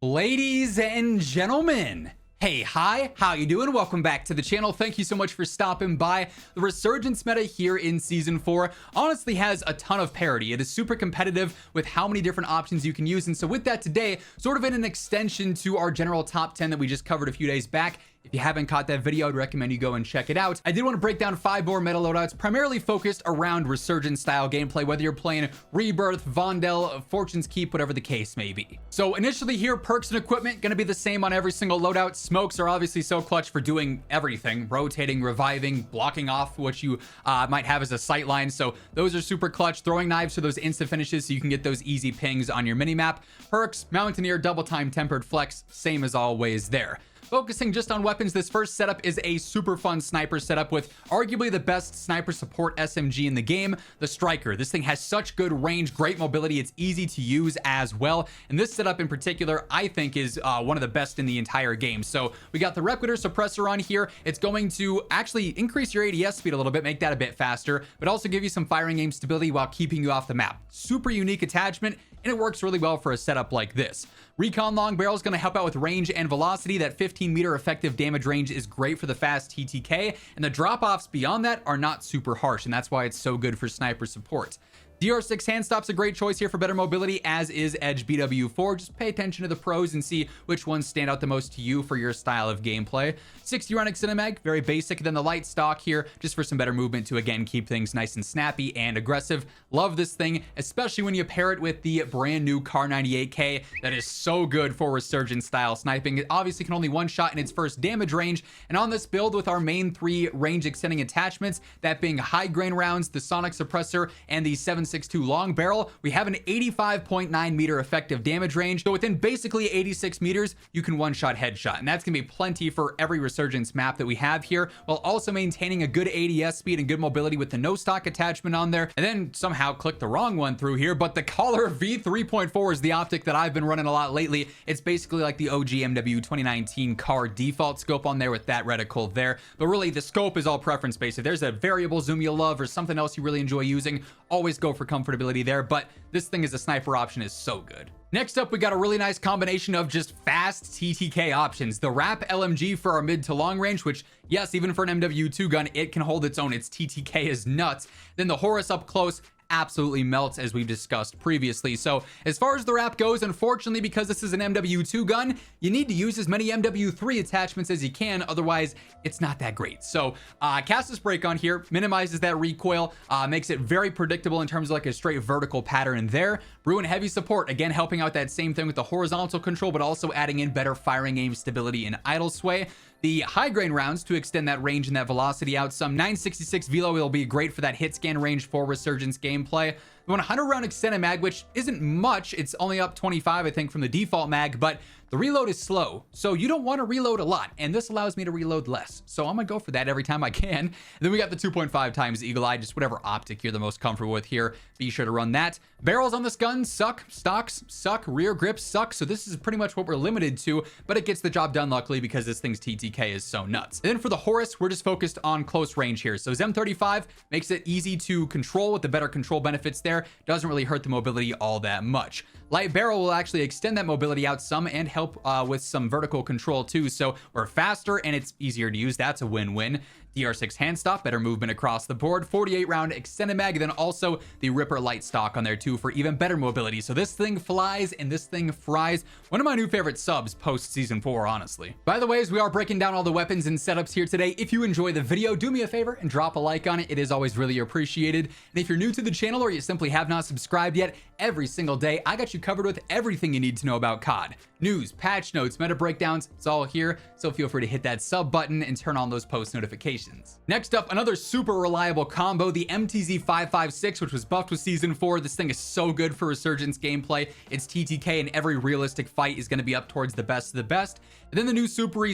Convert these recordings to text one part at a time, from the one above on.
Ladies and gentlemen, hey, hi, how you doing? Welcome back to the channel. Thank you so much for stopping by. The Resurgence meta here in Season 4 honestly has a ton of parity. It is super competitive with how many different options you can use. And so with that today, sort of in an extension to our general top 10 that we just covered a few days back, if you haven't caught that video, I'd recommend you go and check it out. I did want to break down 5 more meta loadouts, primarily focused around Resurgence style gameplay, whether you're playing Rebirth, Vondel, Fortune's Keep, whatever the case may be. So initially here, perks and equipment going to be the same on every single loadout. Smokes are obviously so clutch for doing everything, rotating, reviving, blocking off what you might have as a sight line. So those are super clutch. Throwing knives for those instant finishes so you can get those easy pings on your minimap. Perks, Mountaineer, double time, tempered flex, same as always there. Focusing just on weapons, this first setup is a super fun sniper setup with arguably the best sniper support SMG in the game, the Striker. This thing has such good range, great mobility, it's easy to use as well. And this setup in particular, I think is one of the best in the entire game. So we got the Replicator Suppressor on here. It's going to actually increase your ADS speed a little bit, make that a bit faster, but also give you some firing aim stability while keeping you off the map. Super unique attachment, and it works really well for a setup like this. Recon Long Barrel is going to help out with range and velocity. That 15-meter effective damage range is great for the fast TTK, and the drop-offs beyond that are not super harsh, and that's why it's so good for sniper support. DR6 hand stop's a great choice here for better mobility, as is Edge BW4. Just pay attention to the pros and see which ones stand out the most to you for your style of gameplay. 60 round Cinemag, very basic. Then the light stock here, just for some better movement to again keep things nice and snappy and aggressive. Love this thing, especially when you pair it with the brand new Kar 98K. That is so good for Resurgence style sniping. It obviously can only one shot in its first damage range, and on this build with our main 3 range extending attachments, that being high grain rounds, the Sonic Suppressor, and the 7.62 long barrel, we have an 85.9 meter effective damage range. So within basically 86 meters, you can one-shot headshot, and that's gonna be plenty for every Resurgence map that we have here, while also maintaining a good ADS speed and good mobility with the no stock attachment on there. And then somehow click the wrong one through here, but the Collar V3.4 is the optic that I've been running a lot lately. It's basically like the OG MW 2019 Kar default scope on there with that reticle there, but really the scope is all preference based. If there's a variable zoom you love or something else you really enjoy using, always go for comfortability there, but this thing as a sniper option is so good. Next up, we got a really nice combination of just fast TTK options. The RAPP LMG for our mid to long range, which yes, even for an MW2 gun, it can hold its own. Its TTK is nuts. Then the Horus up close absolutely melts, as we've discussed previously. So as far as the RAPP goes, unfortunately, because this is an MW2 gun, you need to use as many MW3 attachments as you can, otherwise it's not that great. So Castus Break on here minimizes that recoil, makes it very predictable in terms of like a straight vertical pattern there. Bruin Heavy Support, again helping out that same thing with the horizontal control, but also adding in better firing aim stability and idle sway. The high grain rounds to extend that range and that velocity out some. 966 Velo will be great for that hit scan range for Resurgence gameplay. The 100 round extended mag, which isn't much, it's only up 25 I think from the default mag, but the reload is slow, so you don't want to reload a lot, and this allows me to reload less, so I'm gonna go for that every time I can. And then we got the 2.5 times Eagle Eye, just whatever optic you're the most comfortable with here, be sure to run that. Barrels on this gun suck, stocks suck, rear grips suck, so this is pretty much what we're limited to, but it gets the job done luckily because this thing's TTK is so nuts. And then for the Horus, we're just focused on close range here, so ZEM35 makes it easy to control with the better control benefits there, doesn't really hurt the mobility all that much. Light barrel will actually extend that mobility out some and help with some vertical control too, so we're faster and it's easier to use. That's a win-win. DR6 hand stop, better movement across the board. 48 round extended mag, then also the Ripper light stock on there too for even better mobility. So this thing flies and this thing fries. One of my new favorite subs post season 4, honestly. By the way, as we are breaking down all the weapons and setups here today, if you enjoy the video, do me a favor and drop a like on it. It is always really appreciated. And if you're new to the channel or you simply have not subscribed yet, every single day I got you covered with everything you need to know about COD. News, patch notes, meta breakdowns, it's all here. So feel free to hit that sub button and turn on those post notifications. Next up, another super reliable combo, the MTZ556, which was buffed with season 4. This thing is so good for Resurgence gameplay. Its TTK in every realistic fight is going to be up towards the best of the best. And then the new Superi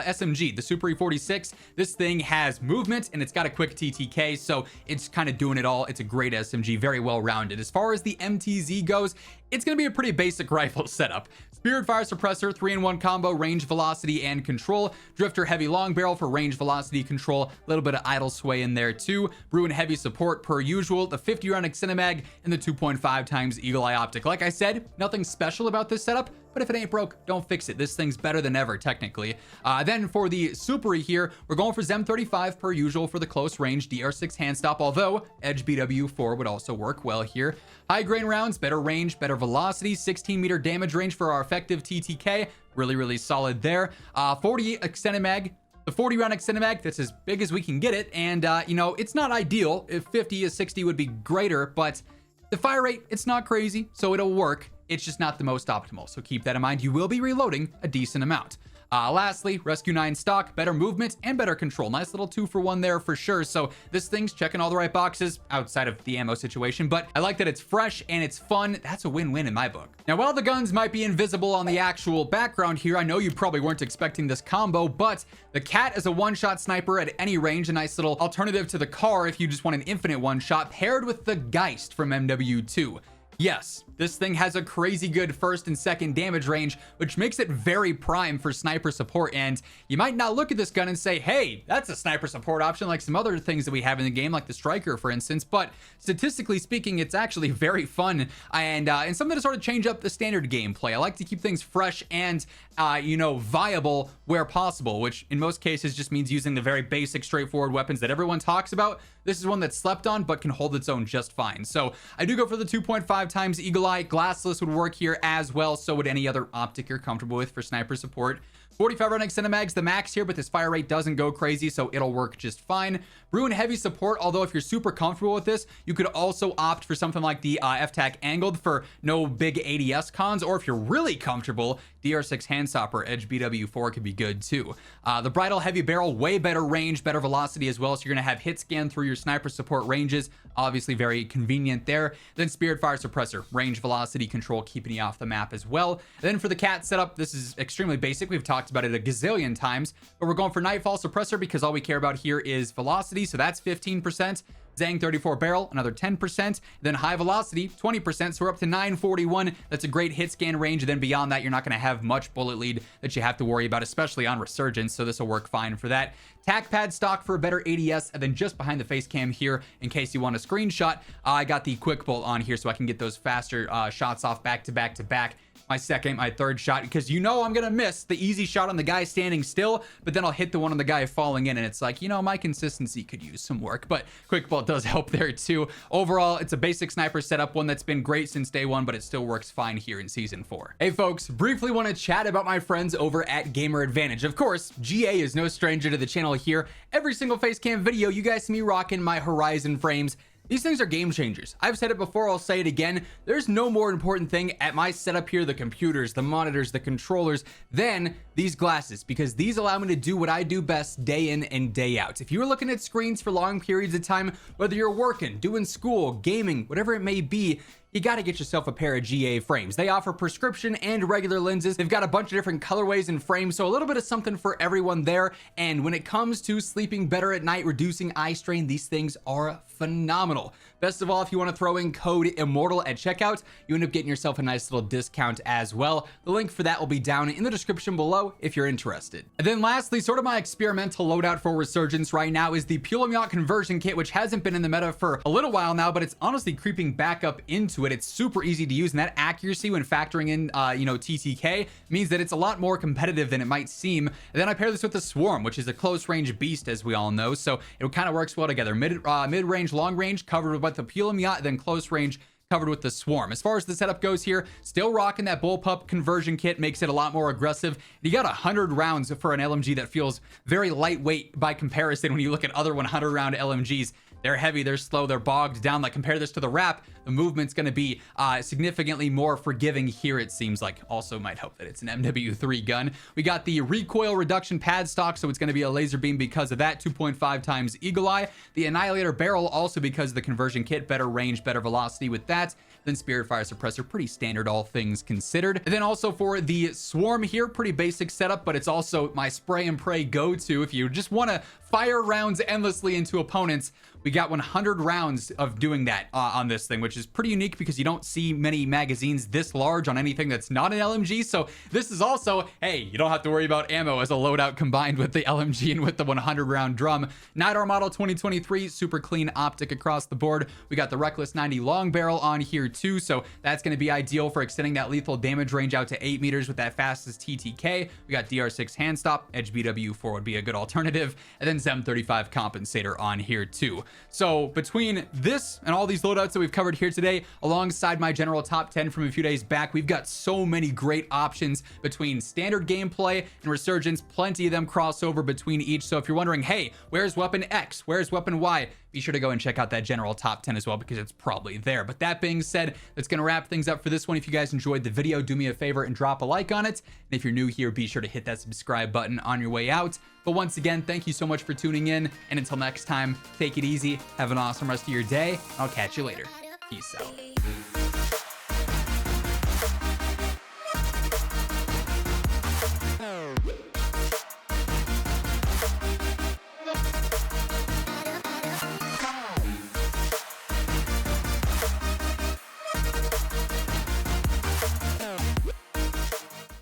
SMG, the Superi 46. This thing has movement and it's got a quick TTK, so it's kind of doing it all. It's a great SMG, very well rounded. As far as the MTZ goes, it's going to be a pretty basic rifle setup. Spirit Fire Suppressor, 3-in-1 combo, range, velocity, and control. Drifter Heavy Long Barrel for range, velocity, control. A little bit of idle sway in there too. Bruin Heavy Support per usual. The 50 round Cinemag and the 2.5 times Eagle Eye Optic. Like I said, nothing special about this setup, but if it ain't broke, don't fix it. This thing's better than ever, technically. Then for the Superi here, we're going for Zem 35 per usual for the close range DR6 hand stop, although Edge BW4 would also work well here. High grain rounds, better range, better velocity, 16 meter damage range for our effective TTK. Really, really solid there. 40 extended mag. The 40 round extended mag, that's as big as we can get it. And, you know, it's not ideal. If 50 is 60 would be greater, but the fire rate, it's not crazy, so it'll work. It's just not the most optimal. So keep that in mind. You will be reloading a decent amount. Lastly, Rescue 9 stock, better movement and better control. Nice little 2-for-1 there for sure. So this thing's checking all the right boxes outside of the ammo situation, but I like that it's fresh and it's fun. That's a win-win in my book. Now, while the guns might be invisible on the actual background here, I know you probably weren't expecting this combo, but the KATT is a one-shot sniper at any range, a nice little alternative to the car if you just want an infinite one-shot, paired with the Geist from MW2. Yes, this thing has a crazy good first and second damage range, which makes it very prime for sniper support. And you might not look at this gun and say, hey, that's a sniper support option like some other things that we have in the game, like the Striker, for instance. But statistically speaking, it's actually very fun and something to sort of change up the standard gameplay. I like to keep things fresh and, you know, viable where possible, which in most cases just means using the very basic, straightforward weapons that everyone talks about. This is one that's slept on, but can hold its own just fine. So I do go for the 2.5 times Eagle Eye. Glassless would work here as well. So would any other optic you're comfortable with for sniper support. 45 round extended mag's the max here, but this fire rate doesn't go crazy, so it'll work just fine. Bruin heavy support, although if you're super comfortable with this, you could also opt for something like the FTAC angled for no big ADS cons, or if you're really comfortable, DR6 handstopper Edge BW4 could be good too. The bridle heavy barrel, way better range, better velocity as well, so you're gonna have hit scan through your sniper support ranges, obviously very convenient there. Then Spirit Fire Suppressor, range, velocity, control, keeping you off the map as well. Then for the KATT setup, this is extremely basic. We've talked about it a gazillion times, but we're going for Nightfall Suppressor because all we care about here is velocity, so that's 15%. Zang 34 barrel, another 10%. Then high velocity, 20%. So we're up to 941. That's a great hit scan range. And then beyond that, you're not going to have much bullet lead that you have to worry about, especially on Resurgence. So this will work fine for that. Tac pad stock for a better ADS. And then just behind the face cam here, in case you want a screenshot, I got the quick bolt on here so I can get those faster shots off back to back to back. My second, my third shot, because you know I'm gonna miss the easy shot on the guy standing still, but then I'll hit the one on the guy falling in, and it's like, you know, my consistency could use some work, but quick bolt does help there too. Overall, it's a basic sniper setup, one that's been great since day one, but it still works fine here in season 4. Hey folks, briefly want to chat about my friends over at Gamer Advantage. Of course, GA is no stranger to the channel here. Every single face cam video, you guys see me rocking my Horizon frames. These things are game changers. I've said it before, I'll say it again. There's no more important thing at my setup here, the computers, the monitors, the controllers, than these glasses, because these allow me to do what I do best day in and day out. If you're looking at screens for long periods of time, whether you're working, doing school, gaming, whatever it may be, you got to get yourself a pair of GA frames. They offer prescription and regular lenses. They've got a bunch of different colorways and frames, so a little bit of something for everyone there. And when it comes to sleeping better at night, reducing eye strain, these things are phenomenal. Best of all, if you want to throw in code IMMORTAL at checkout, you end up getting yourself a nice little discount as well. The link for that will be down in the description below if you're interested. And then lastly, sort of my experimental loadout for Resurgence right now is the Pulemyot conversion kit, which hasn't been in the meta for a little while now, but it's honestly creeping back up into it. It's super easy to use, and that accuracy when factoring in, you know, TTK means that it's a lot more competitive than it might seem. And then I pair this with the Swarm, which is a close-range beast, as we all know, so it kind of works well together. Mid-range, long-range, covered with the Pulemyot, then close-range, covered with the Swarm. As far as the setup goes here, still rocking that bullpup conversion kit, makes it a lot more aggressive. You got 100 rounds for an LMG that feels very lightweight by comparison when you look at other 100 round LMGs. They're heavy, they're slow, they're bogged down. Like, compare this to the RAPP, the movement's going to be significantly more forgiving here, it seems like. Also might help that it's an MW3 gun. We got the recoil reduction pad stock, so it's going to be a laser beam because of that, 2.5 times Eagle Eye. The Annihilator barrel, also because of the conversion kit, better range, better velocity with that. Then Spirit Fire Suppressor, pretty standard, all things considered. And then also for the Swarm here, pretty basic setup, but it's also my spray and pray go-to if you just want to fire rounds endlessly into opponents we got 100 rounds of doing that on this thing, which is pretty unique because you don't see many magazines this large on anything that's not an LMG. So this is also, hey, you don't have to worry about ammo as a loadout combined with the LMG and with the 100 round drum. Night Hour model 2023, super clean optic across the board. We got the Reckless 90 long barrel on here too, so that's going to be ideal for extending that lethal damage range out to 8 meters with that fastest TTK. We got DR6 hand stop, Edge BW4 would be a good alternative, and then Zem 35 compensator on here too. So between this and all these loadouts that we've covered here today, alongside my general top 10 from a few days back, we've got so many great options between standard gameplay and Resurgence. Plenty of them crossover between each. So if you're wondering, hey, where's weapon X? Where's weapon Y? Be sure to go and check out that general top 10 as well, because it's probably there. But that being said, that's going to wrap things up for this one. If you guys enjoyed the video, do me a favor and drop a like on it. And if you're new here, be sure to hit that subscribe button on your way out. But once again, thank you so much for tuning in. And until next time, take it easy. Have an awesome rest of your day. I'll catch you later. Peace out.